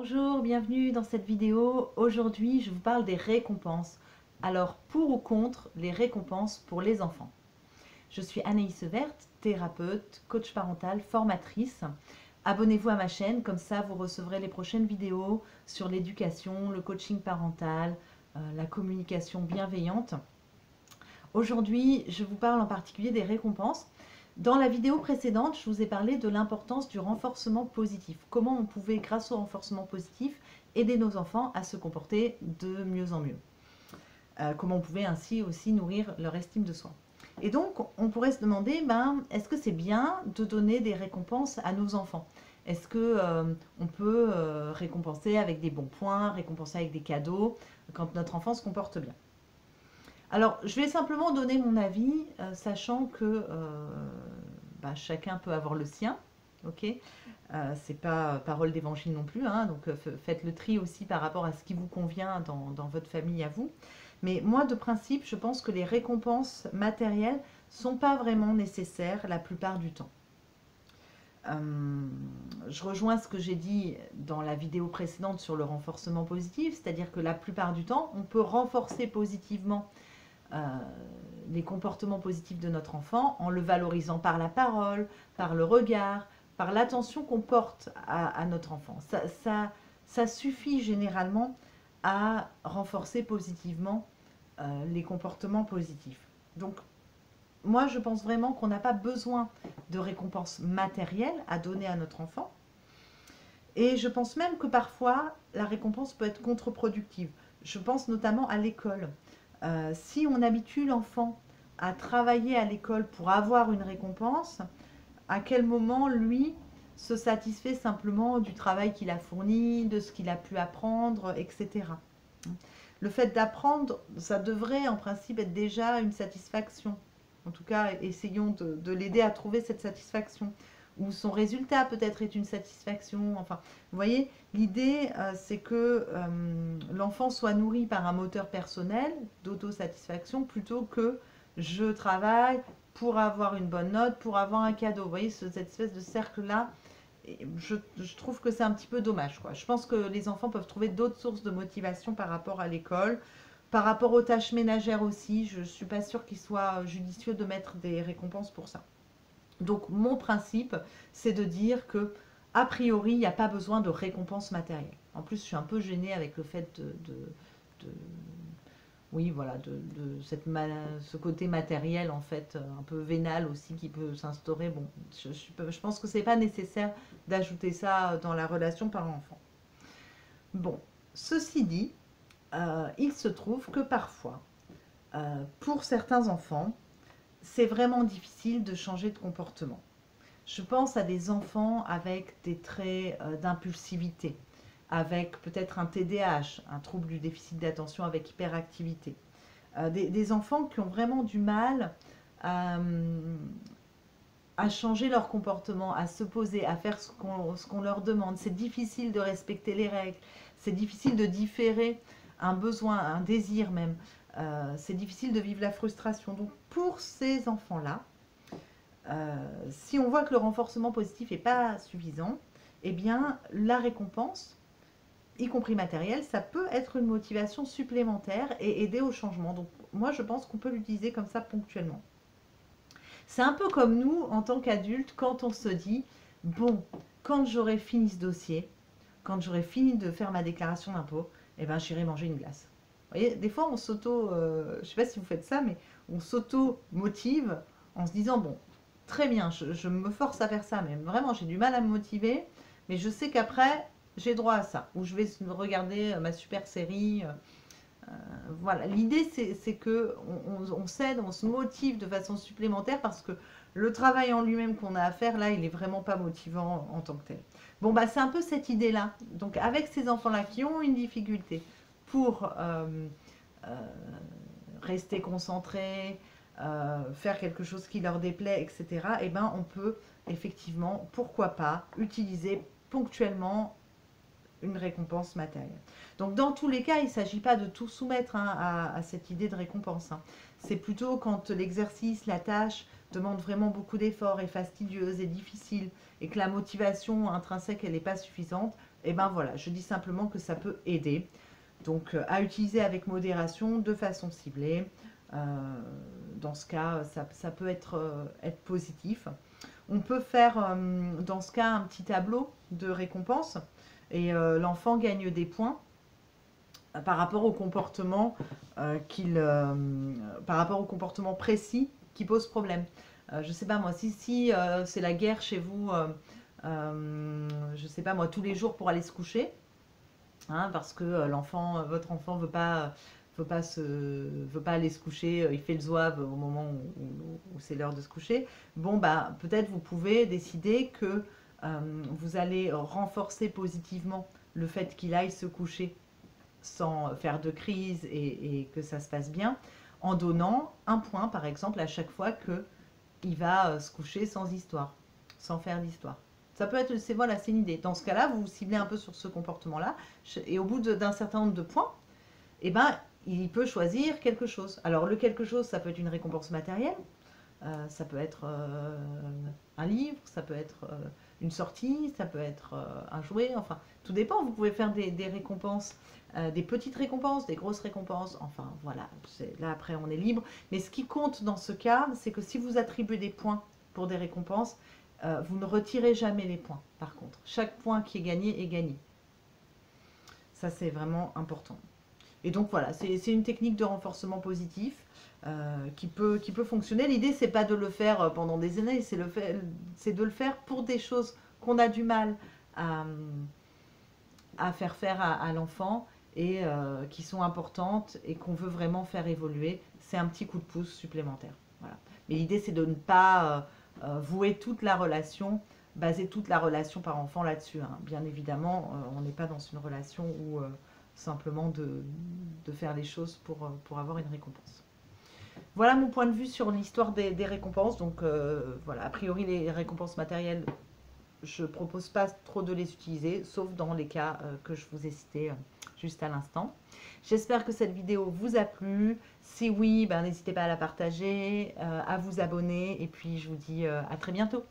Bonjour, bienvenue dans cette vidéo. Aujourd'hui, je vous parle des récompenses. Alors, pour ou contre les récompenses pour les enfants? Je suis Anaïs Severt, thérapeute, coach parental, formatrice. Abonnez-vous à ma chaîne, comme ça vous recevrez les prochaines vidéos sur l'éducation, le coaching parental, la communication bienveillante. Aujourd'hui, je vous parle en particulier des récompenses. Dans la vidéo précédente, je vous ai parlé de l'importance du renforcement positif. Comment on pouvait, grâce au renforcement positif, aider nos enfants à se comporter de mieux en mieux. Comment on pouvait ainsi aussi nourrir leur estime de soi. Et donc, on pourrait se demander, est-ce que c'est bien de donner des récompenses à nos enfants? Est-ce que on peut récompenser avec des bons points, récompenser avec des cadeaux, quand notre enfant se comporte bien? Alors, je vais simplement donner mon avis, sachant que chacun peut avoir le sien, ok. C'est pas parole d'évangile non plus, hein, donc faites le tri aussi par rapport à ce qui vous convient dans votre famille à vous. Mais moi, de principe, je pense que les récompenses matérielles sont pas vraiment nécessaires la plupart du temps. Je rejoins ce que j'ai dit dans la vidéo précédente sur le renforcement positif, c'est-à-dire que la plupart du temps, on peut renforcer positivement les comportements positifs de notre enfant en le valorisant par la parole, par le regard, par l'attention qu'on porte à notre enfant. Ça suffit généralement à renforcer positivement les comportements positifs. Donc, moi, je pense vraiment qu'on n'a pas besoin de récompenses matérielles à donner à notre enfant. Et je pense même que parfois, la récompense peut être contre-productive. Je pense notamment à l'école. Si on habitue l'enfant à travailler à l'école pour avoir une récompense, à quel moment lui se satisfait simplement du travail qu'il a fourni, de ce qu'il a pu apprendre, etc. Le fait d'apprendre, ça devrait en principe être déjà une satisfaction. En tout cas, essayons de l'aider à trouver cette satisfaction. Ou son résultat peut-être est une satisfaction. Enfin, vous voyez, l'idée, c'est que l'enfant soit nourri par un moteur personnel d'autosatisfaction plutôt que je travaille pour avoir une bonne note, pour avoir un cadeau. Vous voyez, cette espèce de cercle-là, je trouve que c'est un petit peu dommage, quoi. Je pense que les enfants peuvent trouver d'autres sources de motivation par rapport à l'école, par rapport aux tâches ménagères aussi. Je ne suis pas sûre qu'il soit judicieux de mettre des récompenses pour ça. Donc mon principe, c'est de dire que a priori, il n'y a pas besoin de récompense matérielle. En plus, je suis un peu gênée avec le fait de oui, voilà, ce côté matériel en fait, un peu vénal aussi qui peut s'instaurer. Bon, je pense que c'est pas nécessaire d'ajouter ça dans la relation parent-enfant. Bon, ceci dit, il se trouve que parfois, pour certains enfants, c'est vraiment difficile de changer de comportement. Je pense à des enfants avec des traits d'impulsivité, avec peut-être un TDAH, un trouble du déficit d'attention avec hyperactivité. Des enfants qui ont vraiment du mal à, à changer leur comportement, à se poser, à faire ce qu'on leur demande. C'est difficile de respecter les règles, c'est difficile de différer un besoin, un désir même. C'est difficile de vivre la frustration. Donc pour ces enfants-là, si on voit que le renforcement positif n'est pas suffisant, eh bien la récompense, y compris matérielle, ça peut être une motivation supplémentaire et aider au changement. Donc moi je pense qu'on peut l'utiliser comme ça ponctuellement. C'est un peu comme nous en tant qu'adultes quand on se dit, bon, quand j'aurai fini ce dossier, quand j'aurai fini de faire ma déclaration d'impôt, eh ben j'irai manger une glace. Vous voyez, des fois on s'auto, je ne sais pas si vous faites ça, mais on s'auto-motive en se disant, bon, très bien, je me force à faire ça, mais vraiment j'ai du mal à me motiver, mais je sais qu'après j'ai droit à ça, ou je vais regarder ma super série. Voilà, l'idée c'est que on s'aide, on se motive de façon supplémentaire parce que le travail en lui-même qu'on a à faire là, il est vraiment pas motivant en tant que tel. Bon bah c'est un peu cette idée-là. Donc avec ces enfants-là qui ont une difficulté pour rester concentrés, faire quelque chose qui leur déplaît, etc. Et ben on peut effectivement, pourquoi pas, utiliser ponctuellement une récompense matérielle. Donc dans tous les cas, il ne s'agit pas de tout soumettre à cette idée de récompense. C'est plutôt quand l'exercice, la tâche demande vraiment beaucoup d'efforts, est fastidieuse et difficile, et que la motivation intrinsèque, elle n'est pas suffisante, Et ben voilà, je dis simplement que ça peut aider. Donc à utiliser avec modération, de façon ciblée. Dans ce cas, ça peut être positif. On peut faire dans ce cas un petit tableau de récompense et l'enfant gagne des points par rapport au comportement par rapport au comportement précis qui pose problème. Je sais pas moi, si c'est la guerre chez vous, je sais pas moi, tous les jours pour aller se coucher, hein, parce que votre enfant veut pas aller se coucher, il fait le zouave au moment où c'est l'heure de se coucher. Bon, bah, peut-être vous pouvez décider que vous allez renforcer positivement le fait qu'il aille se coucher sans faire de crise et que ça se passe bien, en donnant un point, par exemple, à chaque fois qu'il va se coucher sans histoire, sans faire d'histoire. Ça peut être, voilà, c'est une idée. Dans ce cas-là, vous vous ciblez un peu sur ce comportement-là, et au bout d'un certain nombre de points, eh ben, il peut choisir quelque chose. Alors, le quelque chose, ça peut être une récompense matérielle, ça peut être un livre, ça peut être une sortie, ça peut être un jouet, enfin, tout dépend. Vous pouvez faire des récompenses, des petites récompenses, des grosses récompenses, enfin, voilà. Là, après, on est libre. Mais ce qui compte dans ce cas, c'est que si vous attribuez des points pour des récompenses, vous ne retirez jamais les points, par contre. Chaque point qui est gagné est gagné. Ça, c'est vraiment important. Et donc voilà, c'est une technique de renforcement positif qui peut fonctionner. L'idée, c'est pas de le faire pendant des années, c'est de le faire pour des choses qu'on a du mal à faire à l'enfant et qui sont importantes et qu'on veut vraiment faire évoluer. C'est un petit coup de pouce supplémentaire. Voilà. Mais l'idée, c'est de ne pas vouer toute la relation, baser toute la relation par enfant là-dessus, hein. Bien évidemment, on n'est pas dans une relation où simplement de faire les choses pour avoir une récompense. Voilà mon point de vue sur l'histoire des récompenses. Donc voilà, a priori les récompenses matérielles, je ne propose pas trop de les utiliser, sauf dans les cas que je vous ai cités juste à l'instant. J'espère que cette vidéo vous a plu. Si oui, ben, n'hésitez pas à la partager, à vous abonner. Et puis je vous dis à très bientôt.